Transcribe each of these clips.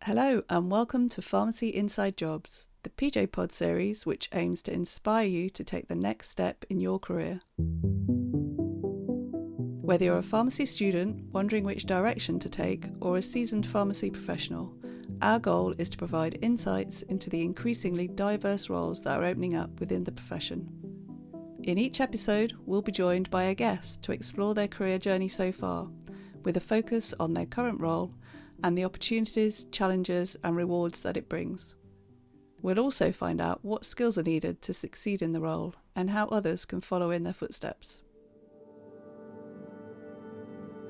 Hello and welcome to Pharmacy Inside Jobs, the PJ Pod series which aims to inspire you to take the next step in your career. Whether you're a pharmacy student wondering which direction to take or a seasoned pharmacy professional, our goal is to provide insights into the increasingly diverse roles that are opening up within the profession. In each episode, we'll be joined by a guest to explore their career journey so far, with a focus on their current role and the opportunities, challenges and rewards that it brings. We'll also find out what skills are needed to succeed in the role and how others can follow in their footsteps.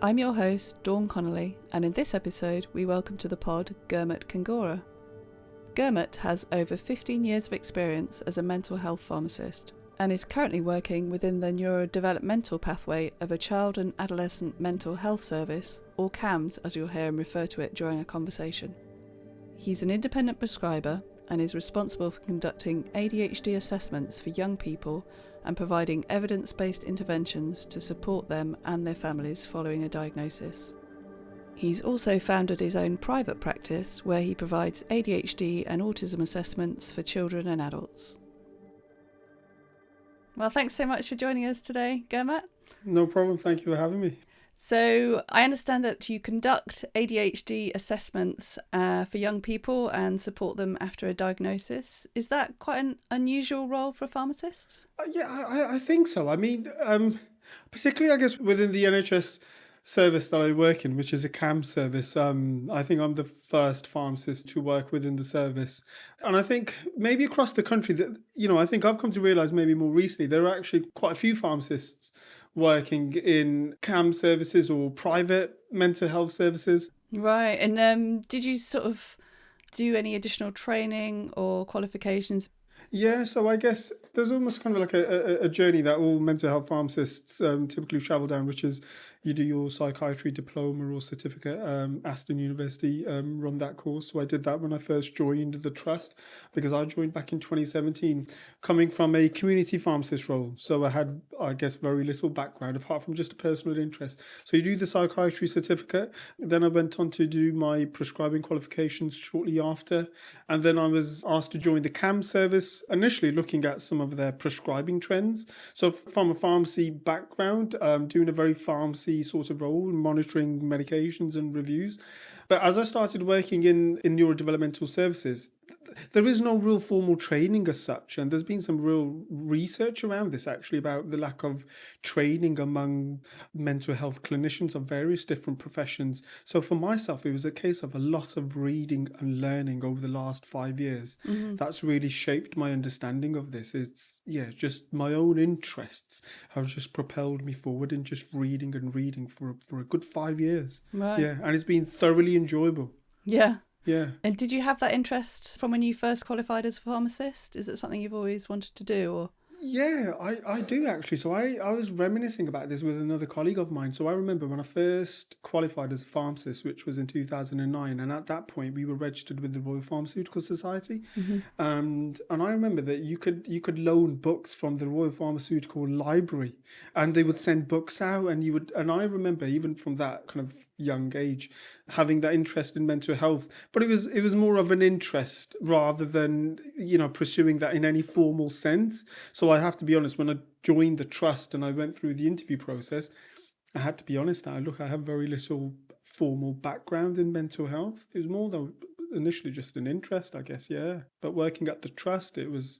I'm your host, Dawn Connelly, and in this episode we welcome to the pod Gurmat Khangura. Gurmat has over 15 years of experience as a mental health pharmacist and is currently working within the neurodevelopmental pathway of a child and adolescent mental health service, or CAMS as you'll hear him refer to it during a conversation. He's an independent prescriber and is responsible for conducting ADHD assessments for young people and providing evidence-based interventions to support them and their families following a diagnosis. He's also founded his own private practice where he provides ADHD and autism assessments for children and adults. Well, thanks so much for joining us today, Gurmat. No problem. Thank you for having me. So I understand that you conduct ADHD assessments for young people and support them after a diagnosis. Is that quite an unusual role for a pharmacist? I think so. I mean, particularly, I guess, within the NHS service that I work in, which is a CAM service. I think I'm the first pharmacist to work within the service. And I think maybe across the country that, I think I've come to realise maybe more recently, there are actually quite a few pharmacists working in CAM services or private mental health services. Right. And did you sort of do any additional training or qualifications? Yeah, so I guess there's almost kind of like a journey that all mental health pharmacists typically travel down, which is you do your psychiatry diploma or certificate. Aston University run that course. So I did that when I first joined the trust, because I joined back in 2017, coming from a community pharmacist role. So I had, I guess, very little background apart from just a personal interest. So you do the psychiatry certificate. Then I went on to do my prescribing qualifications shortly after. And then I was asked to join the CAM service, initially looking at some of their prescribing trends. So from a pharmacy background, doing a very pharmacy sort of role, monitoring medications and reviews. But as I started working in neurodevelopmental services, there is no real formal training as such. And there's been some real research around this actually about the lack of training among mental health clinicians of various different professions. So for myself, it was a case of a lot of reading and learning over the last 5 years. Mm-hmm. That's really shaped my understanding of this. It's, just my own interests have just propelled me forward in just reading and reading for a good 5 years. Right. Yeah, and it's been thoroughly enjoyable. Yeah. Yeah. And did you have that interest from when you first qualified as a pharmacist? Is it something you've always wanted to do? Or? Yeah, I do actually. So I was reminiscing about this with another colleague of mine. So I remember when I first qualified as a pharmacist, which was in 2009. And at that point, we were registered with the Royal Pharmaceutical Society. Mm-hmm. And I remember that you could loan books from the Royal Pharmaceutical Library and they would send books out. And I remember even from that kind of young age having that interest in mental health, but it was more of an interest rather than pursuing that in any formal sense. So I have to be honest, when I joined the trust and I went through the interview process, I had to be honest that I have very little formal background in mental health. It was more though initially just an interest, I guess. But working at the trust, it was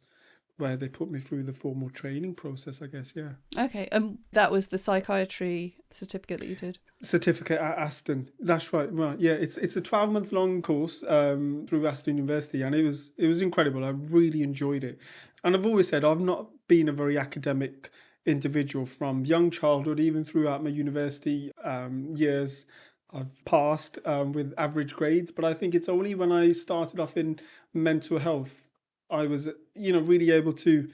where they put me through the formal training process, I guess. Okay, that was the psychiatry certificate that you did? Certificate at Aston. That's right. Yeah, it's a 12-month long course through Aston University, and it was incredible. I really enjoyed it. And I've always said I've not been a very academic individual from young childhood, even throughout my university years. I've passed with average grades, but I think it's only when I started off in mental health I was, really able to,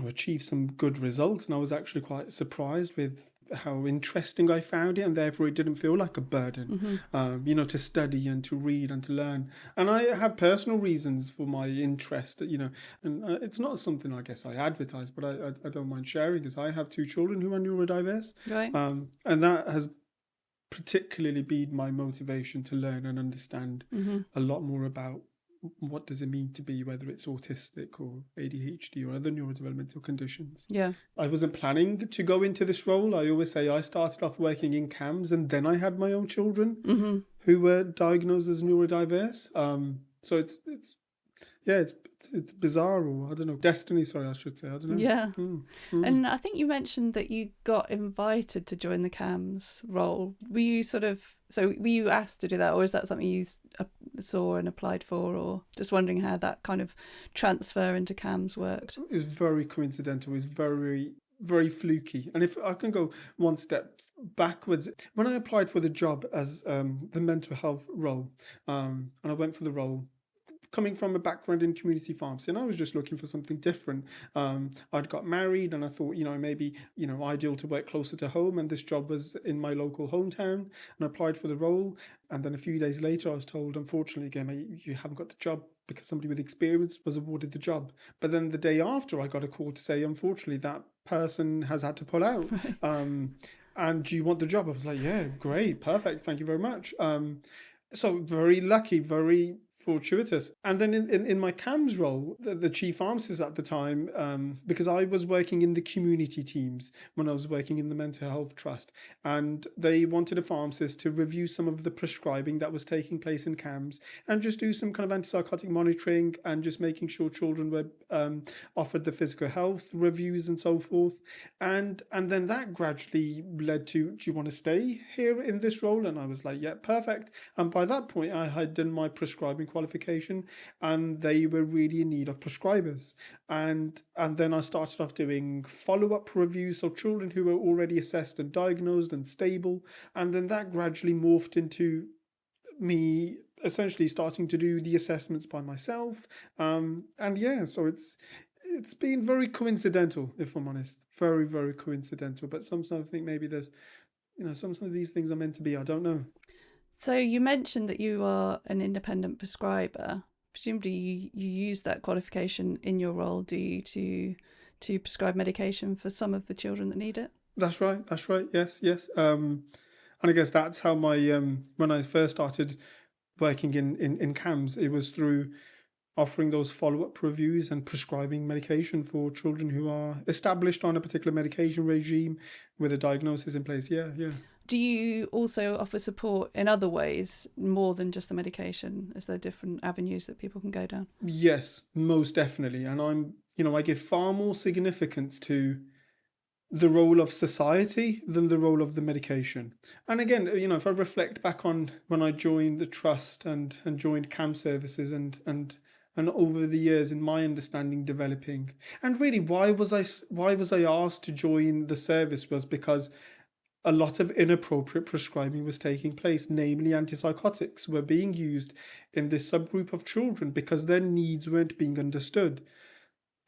achieve some good results. And I was actually quite surprised with how interesting I found it, and therefore it didn't feel like a burden, mm-hmm. To study and to read and to learn. And I have personal reasons for my interest, and it's not something I guess I advertise, but I don't mind sharing, because I have 2 children who are neurodiverse. Right. And that has particularly been my motivation to learn and understand a lot more about what does it mean to be, whether it's autistic or ADHD or other neurodevelopmental conditions. Yeah. I wasn't planning to go into this role. I always say I started off working in CAMS and then I had my own children who were diagnosed as neurodiverse. So it's bizarre, or I don't know, destiny, sorry, I should say. I don't know. Yeah. And I think you mentioned that you got invited to join the CAMS role. Were you were you asked to do that, or is that something you saw and applied for, or just wondering how that kind of transfer into CAMS worked? It was very coincidental. It was very, very fluky. And if I can go one step backwards, when I applied for the job as the mental health role, and I went for the role, coming from a background in community pharmacy, and I was just looking for something different. I'd got married and I thought, maybe, ideal to work closer to home, and this job was in my local hometown, and I applied for the role. And then a few days later I was told, unfortunately, again, you haven't got the job because somebody with experience was awarded the job. But then the day after I got a call to say, unfortunately, that person has had to pull out. And do you want the job? I was like, yeah, great, perfect, thank you very much. So very lucky, very fortuitous. And then in my CAMS role, the chief pharmacist at the time, because I was working in the community teams when I was working in the mental health trust, and they wanted a pharmacist to review some of the prescribing that was taking place in CAMS and just do some kind of antipsychotic monitoring and just making sure children were offered the physical health reviews and so forth. And then that gradually led to, do you want to stay here in this role? And I was like, yeah, perfect. And by that point I had done my prescribing qualification, and they were really in need of prescribers. And then I started off doing follow-up reviews, so children who were already assessed and diagnosed and stable. And then that gradually morphed into me essentially starting to do the assessments by myself. So it's been very coincidental, if I'm honest. Very, very coincidental. But sometimes I think maybe there's, some of these things are meant to be. I don't know. So you mentioned that you are an independent prescriber. Presumably you use that qualification in your role, do you, to prescribe medication for some of the children that need it? That's right. Yes. And I guess that's how my when I first started working in CAMS, it was through offering those follow-up reviews and prescribing medication for children who are established on a particular medication regime with a diagnosis in place. Yeah. Do you also offer support in other ways, more than just the medication? Is there different avenues that people can go down? Yes, most definitely. And I give far more significance to the role of society than the role of the medication. And again, if I reflect back on when I joined the trust and joined CAM services and over the years in my understanding developing, and really why was I asked to join the service was because a lot of inappropriate prescribing was taking place, namely antipsychotics were being used in this subgroup of children because their needs weren't being understood.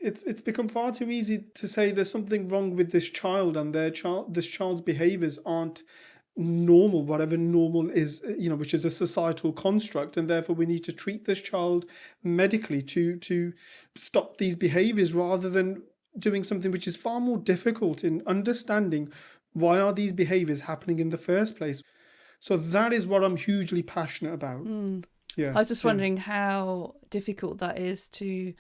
It's become far too easy to say there's something wrong with this child and this child's behaviours aren't normal, whatever normal is, which is a societal construct, and therefore we need to treat this child medically to stop these behaviours, rather than doing something which is far more difficult in understanding why are these behaviours happening in the first place. So that is what I'm hugely passionate about. Yeah, I was just wondering how difficult that is to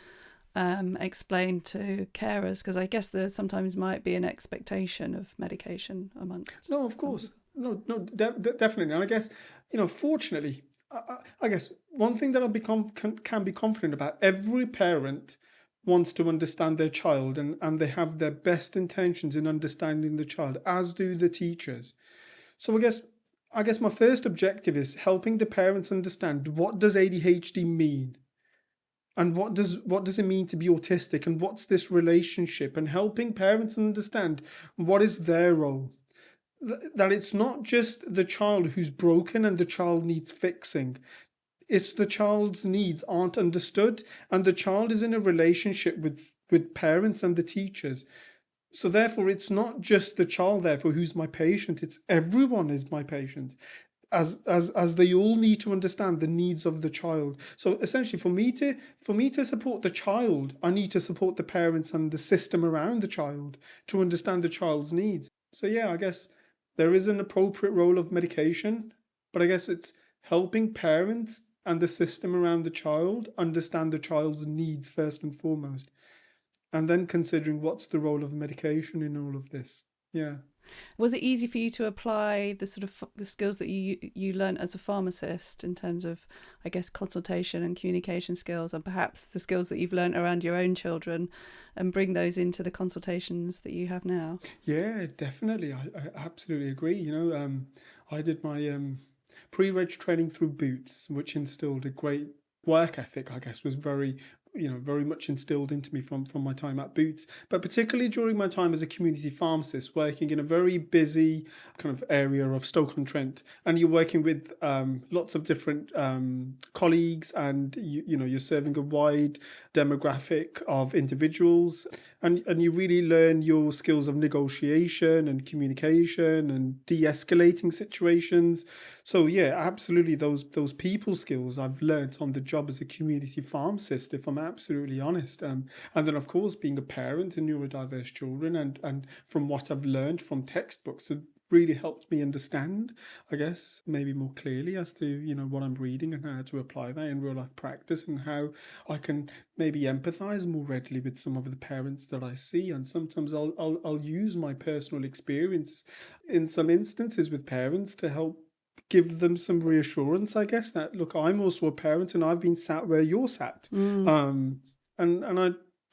explain to carers, because I guess there sometimes might be an expectation of medication amongst. No, of course. No, definitely. And I guess, fortunately, I guess one thing that can be confident about, every parent wants to understand their child, and they have their best intentions in understanding the child, as do the teachers. So I guess my first objective is helping the parents understand, what does ADHD mean? And what does it mean to be autistic? And what's this relationship? And helping parents understand what is their role. That it's not just the child who's broken and the child needs fixing. It's the child's needs aren't understood, and the child is in a relationship with parents and the teachers. So therefore, it's not just the child, therefore, who's my patient. It's everyone is my patient, as they all need to understand the needs of the child. So essentially, for me to support the child, I need to support the parents and the system around the child to understand the child's needs. So yeah, I guess there is an appropriate role of medication, but I guess it's helping parents and the system around the child understand the child's needs first and foremost, and then considering what's the role of medication in all of this. Yeah. Was it easy for you to apply the sort of the skills that you learned as a pharmacist in terms of, I guess, consultation and communication skills, and perhaps the skills that you've learned around your own children, and bring those into the consultations that you have now? Yeah, definitely. I absolutely agree. I did my pre-reg training through Boots, which instilled a great work ethic, I guess, was very much instilled into me from my time at Boots, but particularly during my time as a community pharmacist working in a very busy kind of area of Stoke-on-Trent, and you're working with lots of different colleagues, and you're serving a wide demographic of individuals, and you really learn your skills of negotiation and communication and de-escalating situations. So yeah, absolutely, those people skills I've learnt on the job as a community pharmacist, if I'm absolutely honest. And then of course being a parent to neurodiverse children, and from what I've learned from textbooks, it really helped me understand, I guess, maybe more clearly as to what I'm reading and how to apply that in real life practice, and how I can maybe empathize more readily with some of the parents that I see. And sometimes I'll use my personal experience in some instances with parents to help give them some reassurance, I guess, that look, I'm also a parent and I've been sat where you're sat. And I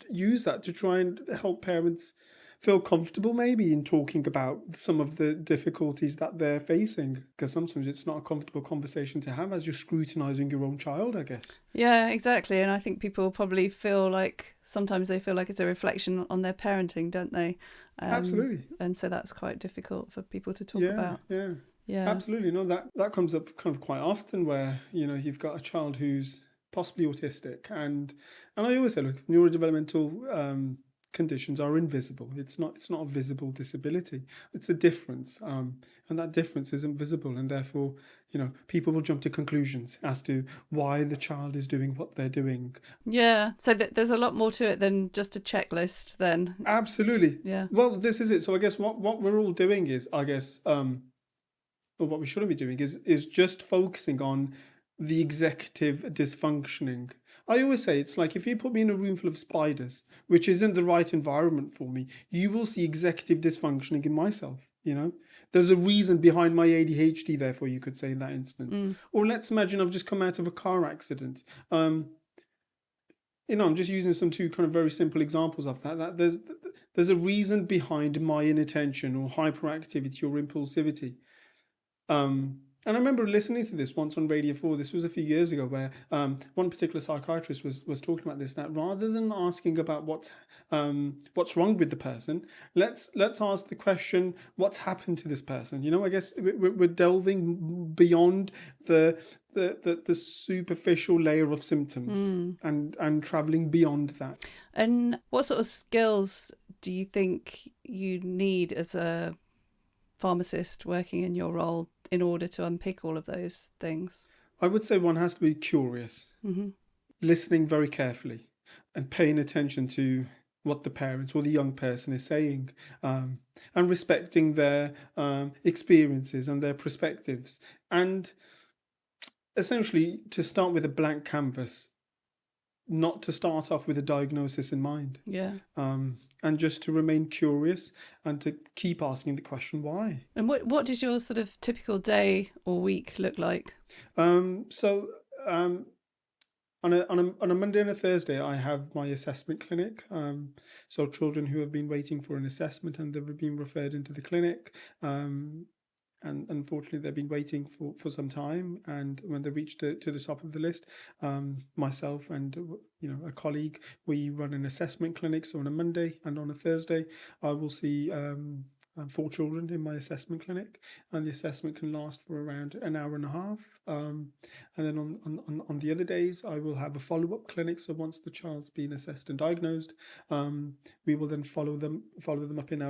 use that to try and help parents feel comfortable maybe in talking about some of the difficulties that they're facing, because sometimes it's not a comfortable conversation to have as you're scrutinizing your own child, I guess. Yeah, exactly. And I think people probably sometimes they feel like it's a reflection on their parenting, don't they? Absolutely. And so that's quite difficult for people to talk about. Yeah, absolutely. No, that comes up kind of quite often, where you've got a child who's possibly autistic, and I always say, look, neurodevelopmental conditions are invisible. It's not a visible disability. It's a difference, and that difference isn't visible, and therefore people will jump to conclusions as to why the child is doing what they're doing. Yeah, so there's a lot more to it than just a checklist then. Absolutely. Yeah. Well, this is it. So I guess what we're all doing is, I guess, or what we shouldn't be doing is just focusing on the executive dysfunctioning. I always say it's like if you put me in a room full of spiders, which isn't the right environment for me, you will see executive dysfunctioning in myself. There's a reason behind my ADHD, therefore, you could say in that instance. Or let's imagine I've just come out of a car accident. I'm just using some two kind of very simple examples of that there's a reason behind my inattention or hyperactivity or impulsivity. And I remember listening to this once on Radio 4. This was a few years ago, where one particular psychiatrist was talking about this, that rather than asking about what's wrong with the person, let's ask the question, what's happened to this person? I guess we're delving beyond the superficial layer of symptoms and traveling beyond that. And what sort of skills do you think you need as a pharmacist working in your role in order to unpick all of those things? I would say one has to be curious, listening very carefully, and paying attention to what the parent or the young person is saying, and respecting their experiences and their perspectives, and essentially to start with a blank canvas, not to start off with a diagnosis in mind. Yeah. And just to remain curious and to keep asking the question why. And what does your sort of typical day or week look like? So on a Monday and a Thursday, I have my assessment clinic. So children who have been waiting for an assessment and they've been referred into the clinic. And unfortunately, they've been waiting for some time. And when they reach to the top of the list, myself and a colleague, we run an assessment clinic. So on a Monday and on a Thursday, I will see 4 children in my assessment clinic, and the assessment can last for around an hour and a half. And then on the other days, I will have a follow-up clinic. So once the child's been assessed and diagnosed, we will then follow them up in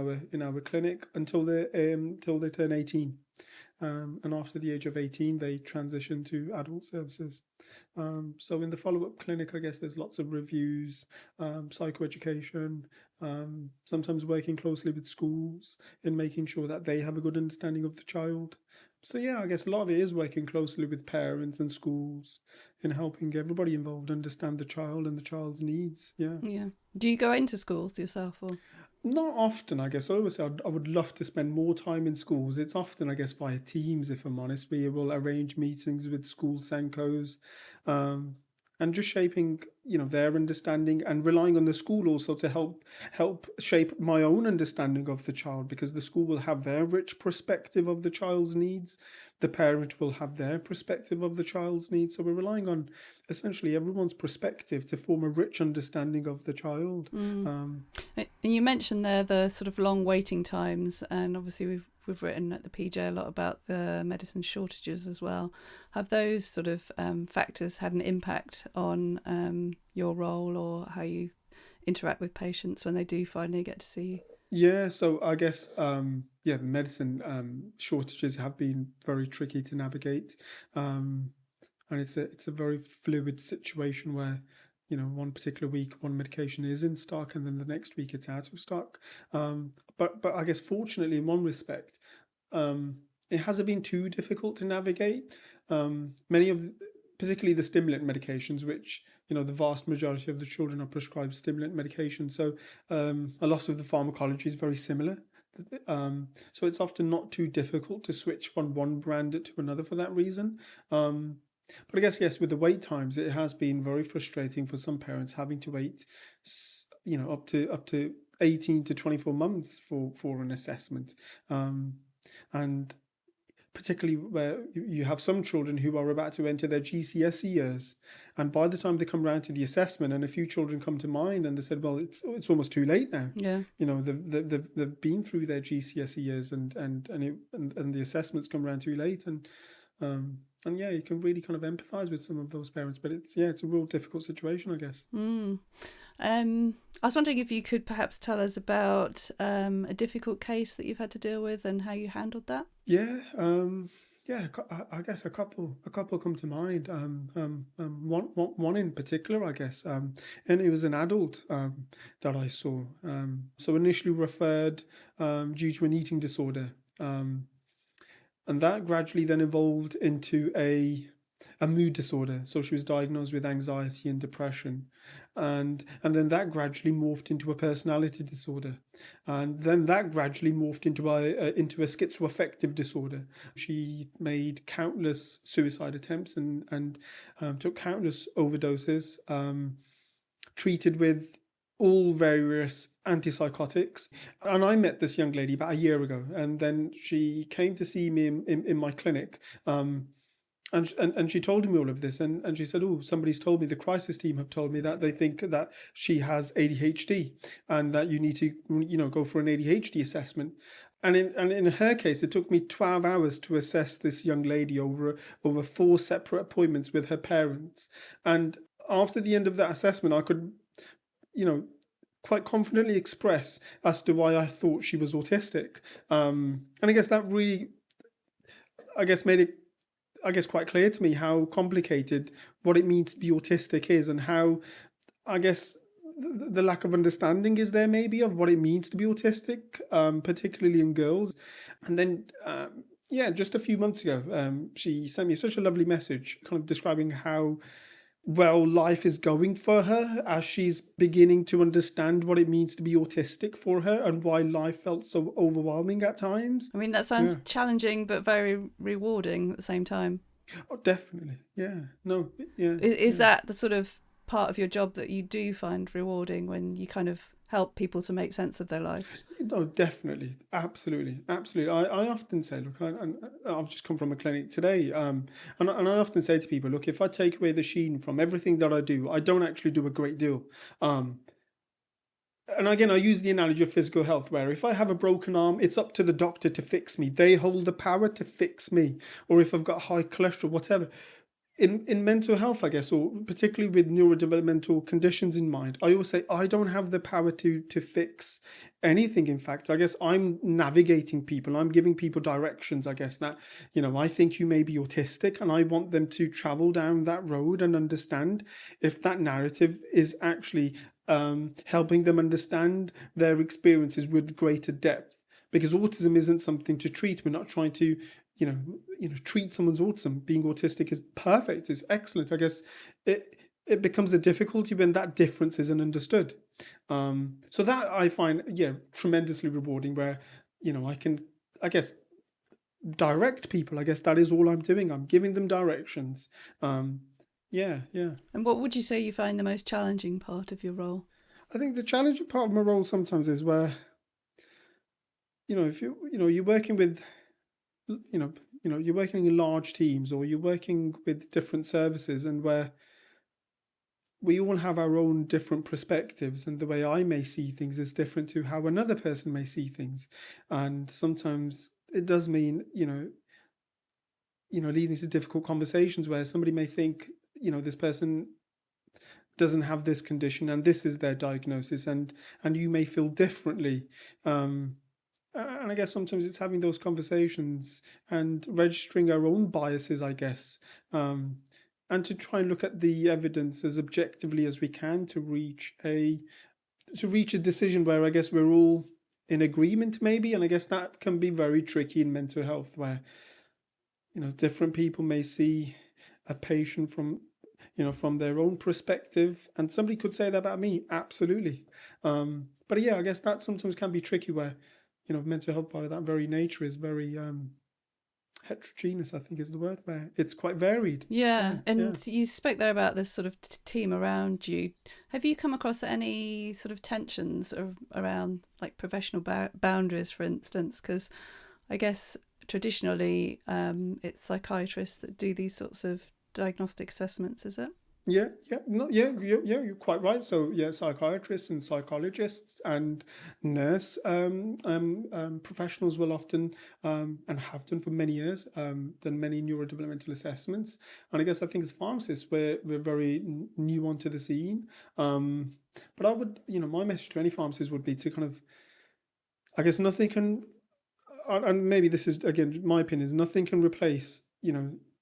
our clinic until they turn 18. and after the age of 18, they transition to adult services. So in the follow-up clinic, I guess there's lots of reviews, psychoeducation, sometimes working closely with schools in making sure that they have a good understanding of the child. So yeah, I guess a lot of it is working closely with parents and schools in helping everybody involved understand the child and the child's needs. Yeah. Yeah. Do you go into schools yourself, or? Not often, I guess. I always say I would love to spend more time in schools. It's often, I guess, via Teams, if I'm honest. We will arrange meetings with school Senkos, um, and just shaping, their understanding and relying on the school also to help shape my own understanding of the child, because the school will have their rich perspective of the child's needs. The parent will have their perspective of the child's needs. So we're relying on essentially everyone's perspective to form a rich understanding of the child. And you mentioned there the sort of long waiting times, and obviously we've written at the PJ a lot about the medicine shortages as well. Have those sort of factors had an impact on your role or how you interact with patients when they do finally get to see you? Yeah, so I guess the medicine shortages have been very tricky to navigate, and it's a very fluid situation where one particular week one medication is in stock and then the next week it's out of stock. But I guess fortunately in one respect, it hasn't been too difficult to navigate. Many of particularly the stimulant medications, which the vast majority of the children are prescribed stimulant medication. So a lot of the pharmacology is very similar. So it's often not too difficult to switch from one brand to another for that reason. But I guess, yes, with the wait times, it has been very frustrating for some parents having to wait, up to 18 to 24 months for an assessment. And particularly where you have some children who are about to enter their GCSE years, and by the time they come around to the assessment, and a few children come to mind and they said, well, it's almost too late now. Yeah. They've been through their GCSE years and the assessments come around too late, and yeah, you can really kind of empathize with some of those parents, but it's a real difficult situation, I guess. I was wondering if you could perhaps tell us about a difficult case that you've had to deal with and how you handled that. Yeah, I guess a couple come to mind. One in particular, I guess, and it was an adult that I saw. So initially referred due to an eating disorder, and that gradually then evolved into a mood disorder. So she was diagnosed with anxiety and depression, and then that gradually morphed into a personality disorder, and then that gradually morphed into a schizoaffective disorder. She made countless suicide attempts and took countless overdoses, treated with all various antipsychotics. And I met this young lady about a year ago, and then she came to see me in my clinic. And she told me all of this, and she said, oh, somebody's told me, the crisis team have told me that they think that she has ADHD and that you need to, go for an ADHD assessment. And in her case, it took me 12 hours to assess this young lady over 4 separate appointments with her parents. And after the end of that assessment, I could, quite confidently express as to why I thought she was autistic. And I guess that really, made it, quite clear to me how complicated what it means to be autistic is, and how, I guess, the lack of understanding is there maybe of what it means to be autistic, particularly in girls. And then, just a few months ago, she sent me such a lovely message kind of describing how well life is going for her as she's beginning to understand what it means to be autistic for her, and why life felt so overwhelming at times. I mean, that sounds challenging but very rewarding at the same time. Oh, definitely. Yeah. No. Yeah. Is that the sort of part of your job that you do find rewarding, when you kind of help people to make sense of their lives? No, definitely. Absolutely. I often say, look, I've just come from a clinic today, and I often say to people, look, if I take away the sheen from everything that I do, I don't actually do a great deal. And again, I use the analogy of physical health, where if I have a broken arm, it's up to the doctor to fix me. They hold the power to fix me. Or if I've got high cholesterol, whatever, in mental health, I guess, or particularly with neurodevelopmental conditions in mind, I always say I don't have the power to fix anything. In fact, I guess I'm navigating people. I'm giving people directions, I guess, that, I think you may be autistic, and I want them to travel down that road and understand if that narrative is actually helping them understand their experiences with greater depth. Because autism isn't something to treat. We're not trying to, treat someone's autism. Being autistic is perfect, is excellent. I guess it becomes a difficulty when that difference isn't understood. So that I find, tremendously rewarding, where, I can, I guess, direct people. I guess that is all I'm doing. I'm giving them directions. Yeah. And what would you say you find the most challenging part of your role? I think the challenging part of my role sometimes is where, if you're working with, you're working in large teams, or you're working with different services, and where we all have our own different perspectives, and the way I may see things is different to how another person may see things. And sometimes it does mean, leading to difficult conversations where somebody may think, this person doesn't have this condition and this is their diagnosis, and you may feel differently. And I guess sometimes it's having those conversations and registering our own biases, I guess, and to try and look at the evidence as objectively as we can to reach a decision where I guess we're all in agreement, maybe. And I guess that can be very tricky in mental health, where different people may see a patient from their own perspective, and somebody could say that about me, absolutely. But I guess that sometimes can be tricky, where mental health by that very nature is very heterogeneous, I think is the word, where it's quite varied. You spoke there about this sort of team around you. Have you come across any sort of tensions around like professional boundaries, for instance? Because I guess traditionally it's psychiatrists that do these sorts of diagnostic assessments, is it? You're quite right. So psychiatrists and psychologists and nurse professionals will often and have done for many years done many neurodevelopmental assessments. And I think as pharmacists we're very new onto the scene. But I would, my message to any pharmacist would be to kind of, I guess nothing can, and maybe this is again my opinion, is nothing can replace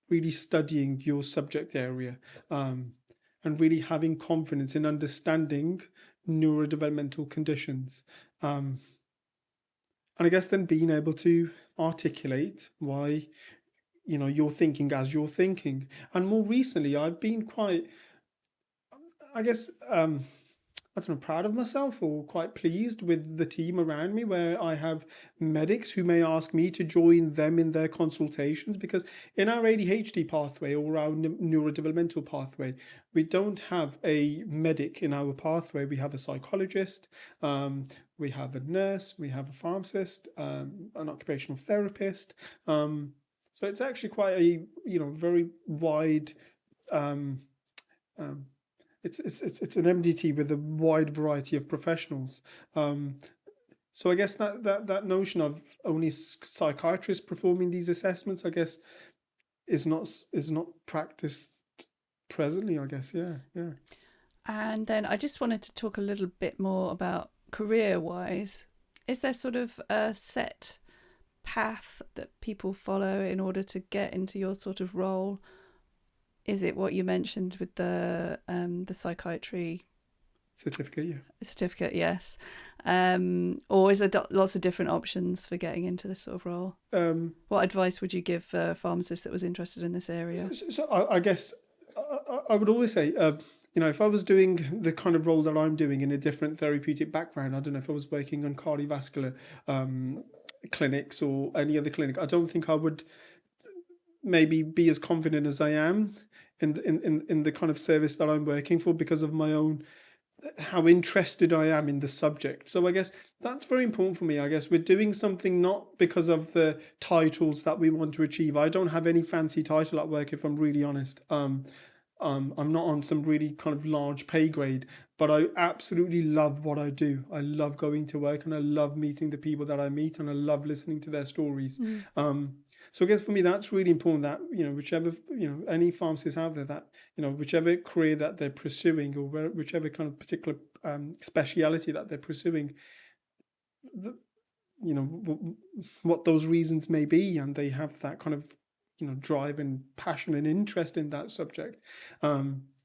really studying your subject area, and really having confidence in understanding neurodevelopmental conditions. And I guess then being able to articulate why, you're thinking as you're thinking. And more recently, I've been quite, I guess, proud of myself, or quite pleased with the team around me, where I have medics who may ask me to join them in their consultations, because in our ADHD pathway or our neurodevelopmental pathway, we don't have a medic in our pathway. We have a psychologist, we have a nurse, we have a pharmacist, an occupational therapist. So it's actually quite a very wide it's an MDT with a wide variety of professionals. So I guess that notion of only psychiatrists performing these assessments, I guess, is not practiced presently, I guess. Yeah. And then I just wanted to talk a little bit more about career-wise. Is there sort of a set path that people follow in order to get into your sort of role? Is it what you mentioned with the psychiatry certificate? Yes. Or is there lots of different options for getting into this sort of role? What advice would you give a pharmacist that was interested in this area? So I guess I would always say, if I was doing the kind of role that I'm doing in a different therapeutic background, I don't know, if I was working on cardiovascular clinics or any other clinic, I don't think I would maybe be as confident as I am in the kind of service that I'm working for, because of my own, how interested I am in the subject. So I guess that's very important for me. I guess we're doing something not because of the titles that we want to achieve. I don't have any fancy title at work, if I'm really honest. I'm not on some really kind of large pay grade, but I absolutely love what I do. I love going to work, and I love meeting the people that I meet, and I love listening to their stories. So I guess for me, that's really important that, whichever, any pharmacists out there that, whichever career that they're pursuing or whichever kind of particular speciality that they're pursuing, the, what those reasons may be, and they have that kind of, drive and passion and interest in that subject.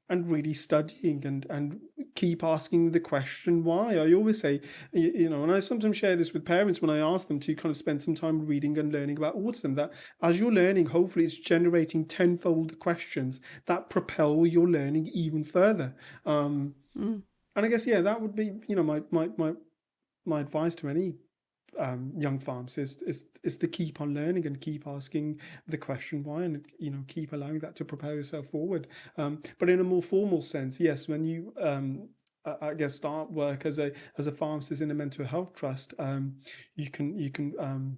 And really studying and keep asking the question why. I always say, and I sometimes share this with parents when I ask them to kind of spend some time reading and learning about autism, that as you're learning, hopefully it's generating tenfold questions that propel your learning even further. And I guess, that would be, my advice to any young pharmacist is to keep on learning and keep asking the question why, and keep allowing that to propel yourself forward. But in a more formal sense, yes, when you I guess start work as a pharmacist in a mental health trust, you can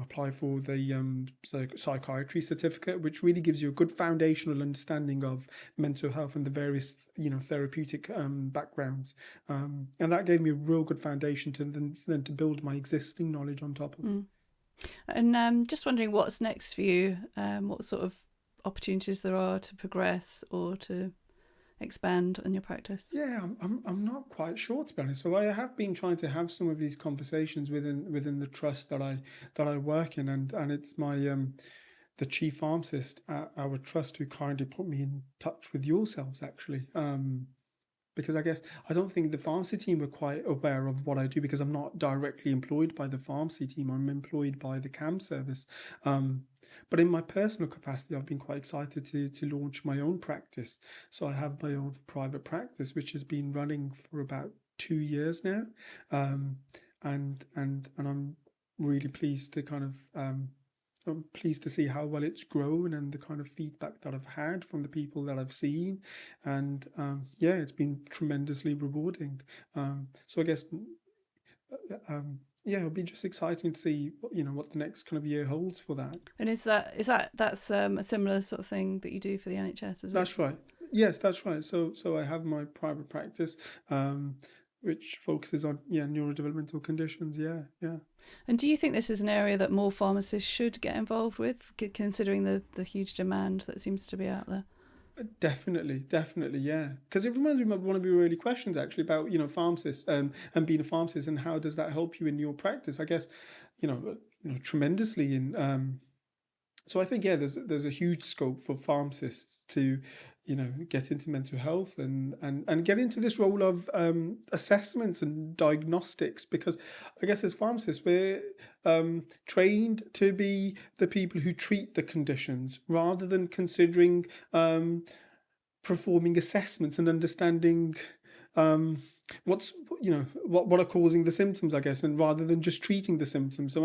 apply for the psychiatry certificate, which really gives you a good foundational understanding of mental health and the various therapeutic backgrounds, and that gave me a real good foundation to then to build my existing knowledge on top of. And just wondering what's next for you, what sort of opportunities there are to progress or to expand on your practice? Yeah, I'm not quite sure, to be honest. So I have been trying to have some of these conversations within the trust that I work in, and it's my the chief pharmacist at our trust who kindly put me in touch with yourselves, actually. Because I guess I don't think the pharmacy team were quite aware of what I do, because I'm not directly employed by the pharmacy team. I'm employed by the CAM service. But in my personal capacity, I've been quite excited to launch my own practice. So I have my own private practice, which has been running for about 2 years now. And I'm really pleased to kind of I'm pleased to see how well it's grown and the kind of feedback that I've had from the people that I've seen. And it's been tremendously rewarding. So I guess, it'll be just exciting to see, what the next kind of year holds for that. And that's a similar sort of thing that you do for the NHS, is it? That's right. Yes, that's right. So I have my private practice, which focuses on neurodevelopmental conditions. Yeah. And do you think this is an area that more pharmacists should get involved with, considering the huge demand that seems to be out there? Definitely, yeah. Because it reminds me of one of your early questions, actually, about pharmacists and being a pharmacist and how does that help you in your practice. I guess tremendously in. So I think there's a huge scope for pharmacists to get into mental health and get into this role of assessments and diagnostics, because I guess as pharmacists we're trained to be the people who treat the conditions rather than considering performing assessments and understanding what are causing the symptoms, I guess, and rather than just treating the symptoms. So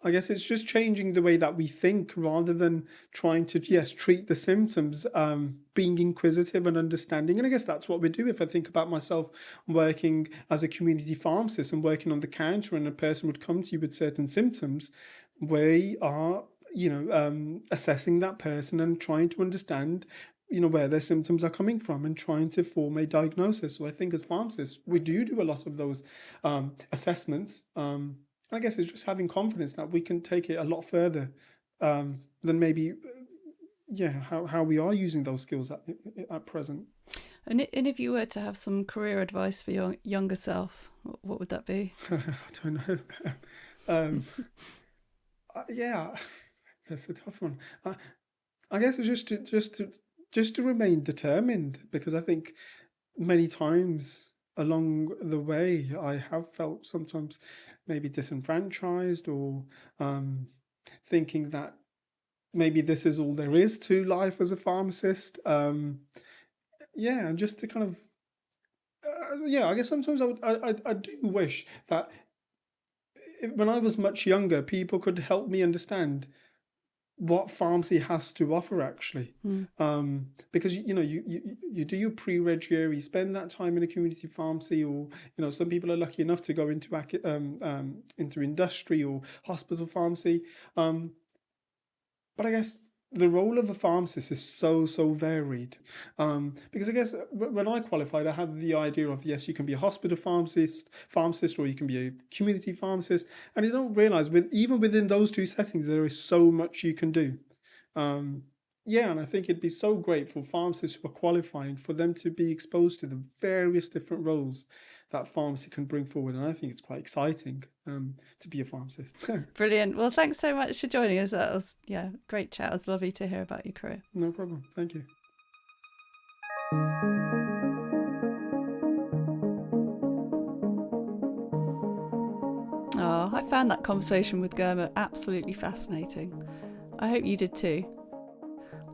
I guess it's just changing the way that we think rather than trying to treat the symptoms, being inquisitive and understanding. And I guess that's what we do. If I think about myself working as a community pharmacist and working on the counter, and a person would come to you with certain symptoms, we are assessing that person and trying to understand where their symptoms are coming from and trying to form a diagnosis. So I think as pharmacists, we do a lot of those assessments. And I guess it's just having confidence that we can take it a lot further than maybe, how we are using those skills at present. And if you were to have some career advice for your younger self, what would that be? I don't know. That's a tough one. I guess it's just to remain determined, because I think many times along the way I have felt sometimes maybe disenfranchised or thinking that maybe this is all there is to life as a pharmacist. And just to kind of I guess sometimes I do wish that when I was much younger, people could help me understand what pharmacy has to offer, actually. Because you do your pre-reg year, you spend that time in a community pharmacy, or some people are lucky enough to go into industry or hospital pharmacy, but I guess the role of a pharmacist is so varied. Because I guess when I qualified, I had the idea of, yes, you can be a hospital pharmacist, or you can be a community pharmacist, and you don't realize even within those two settings, there is so much you can do. Yeah, and I think it'd be so great for pharmacists who are qualifying, for them to be exposed to the various different roles that pharmacy can bring forward. And I think it's quite exciting to be a pharmacist. Brilliant. Well, thanks so much for joining us. That was, great chat. It was lovely to hear about your career. No problem. Thank you. Oh, I found that conversation with Gurmat absolutely fascinating. I hope you did too.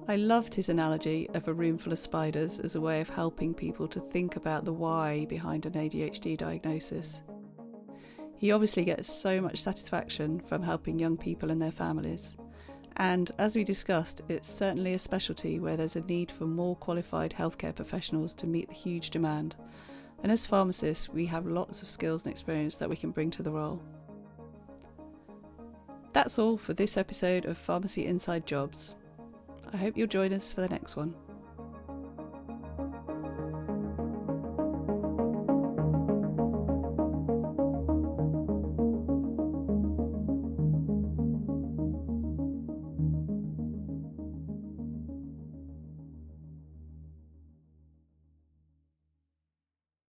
I loved his analogy of a room full of spiders as a way of helping people to think about the why behind an ADHD diagnosis. He obviously gets so much satisfaction from helping young people and their families. And as we discussed, it's certainly a specialty where there's a need for more qualified healthcare professionals to meet the huge demand. And as pharmacists, we have lots of skills and experience that we can bring to the role. That's all for this episode of Pharmacy Inside Jobs. I hope you'll join us for the next one.